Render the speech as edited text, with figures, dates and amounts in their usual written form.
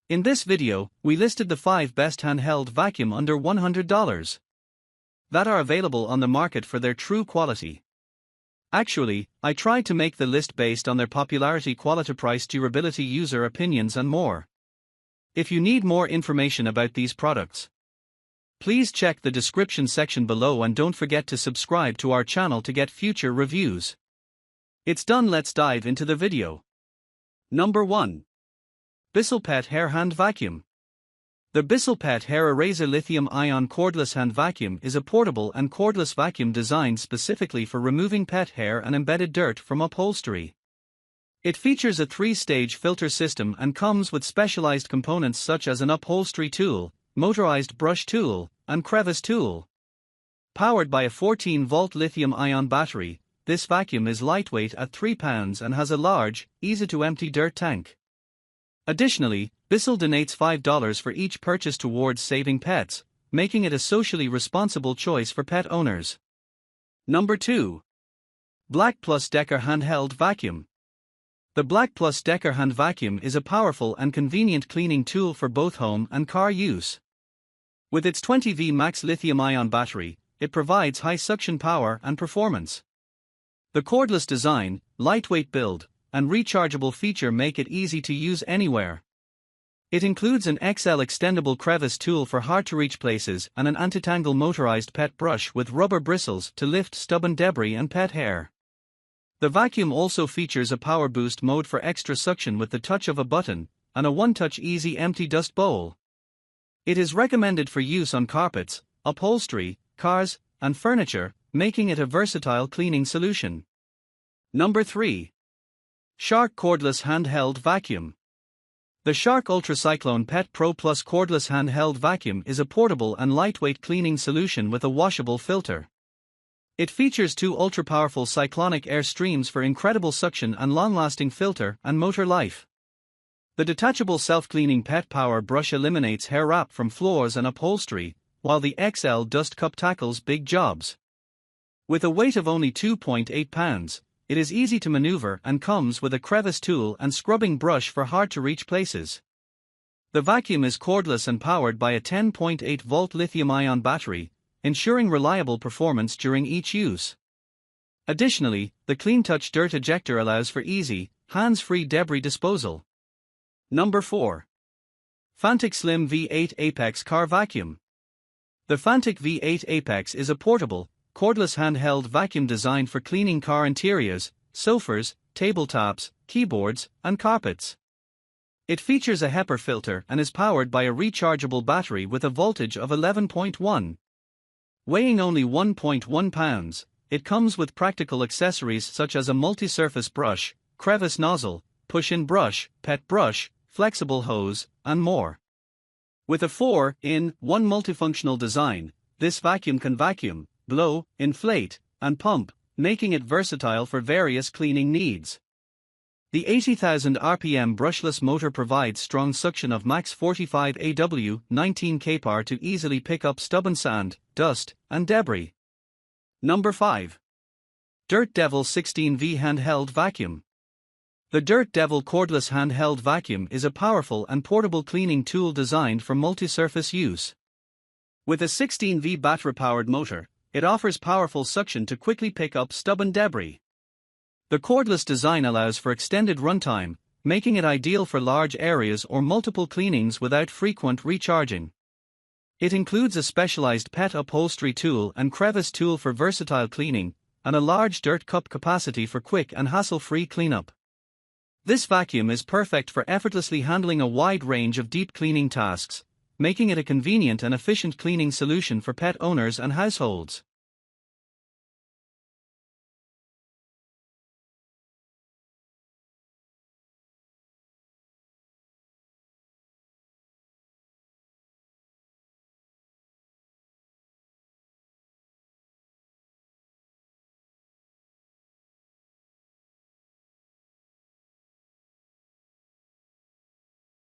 In this video, we listed the 5 best handheld vacuum under $100 that are available on the market for their true quality. Actually, I tried to make the list based on their popularity, quality, price, durability, user opinions and more. If you need more information about these products, please check the description section below and don't forget to subscribe to our channel to get future reviews. It's done, let's dive into the video. Number 1. Bissell Pet Hair Hand Vacuum. The Bissell Pet Hair Eraser Lithium-Ion Cordless Hand Vacuum is a portable and cordless vacuum designed specifically for removing pet hair and embedded dirt from upholstery. It features a 3-stage filter system and comes with specialized components such as an upholstery tool, motorized brush tool, and crevice tool. Powered by a 14-volt lithium-ion battery, this vacuum is lightweight at 3 pounds and has a large, easy-to-empty dirt tank. Additionally, Bissell donates $5 for each purchase towards saving pets, making it a socially responsible choice for pet owners. Number 2. BLACK+DECKER Handheld Vacuum. The BLACK+DECKER Hand Vacuum is a powerful and convenient cleaning tool for both home and car use. With its 20V max lithium-ion battery, it provides high suction power and performance. The cordless design, lightweight build, and rechargeable feature make it easy to use anywhere. It includes an XL extendable crevice tool for hard-to-reach places and an anti-tangle motorized pet brush with rubber bristles to lift stubborn debris and pet hair. The vacuum also features a power boost mode for extra suction with the touch of a button, and a one-touch easy empty dust bowl. It is recommended for use on carpets, upholstery, cars, and furniture, making it a versatile cleaning solution. Number 3. Shark Cordless Handheld Vacuum. The Shark Ultra Cyclone Pet Pro Plus Cordless Handheld Vacuum is a portable and lightweight cleaning solution with a washable filter. It features 2 ultra-powerful cyclonic air streams for incredible suction and long-lasting filter and motor life. The detachable self-cleaning pet power brush eliminates hair wrap from floors and upholstery, while the XL dust cup tackles big jobs. With a weight of only 2.8 pounds, it is easy to maneuver and comes with a crevice tool and scrubbing brush for hard-to-reach places. The vacuum is cordless and powered by a 10.8-volt lithium-ion battery, ensuring reliable performance during each use. Additionally, the Clean Touch dirt ejector allows for easy, hands-free debris disposal. Number 4. Fanttik Slim V8 Apex Car Vacuum. The Fanttik V8 Apex is a portable, cordless handheld vacuum designed for cleaning car interiors, sofas, tabletops, keyboards, and carpets. It features a HEPA filter and is powered by a rechargeable battery with a voltage of 11.1. Weighing only 1.1 pounds, it comes with practical accessories such as a multi-surface brush, crevice nozzle, push-in brush, pet brush, flexible hose, and more. With a 4-in-1 multifunctional design, this vacuum can vacuum, blow, inflate, and pump, making it versatile for various cleaning needs. The 80,000 RPM brushless motor provides strong suction of max 45 AW 19 kph to easily pick up stubborn sand, dust, and debris. Number 5. Dirt Devil 16V Handheld Vacuum. The Dirt Devil Cordless Handheld Vacuum is a powerful and portable cleaning tool designed for multi-surface use. With a 16V battery-powered motor, it offers powerful suction to quickly pick up stubborn debris. The cordless design allows for extended runtime, making it ideal for large areas or multiple cleanings without frequent recharging. It includes a specialized pet upholstery tool and crevice tool for versatile cleaning, and a large dirt cup capacity for quick and hassle-free cleanup. This vacuum is perfect for effortlessly handling a wide range of deep cleaning tasks, making it a convenient and efficient cleaning solution for pet owners and households.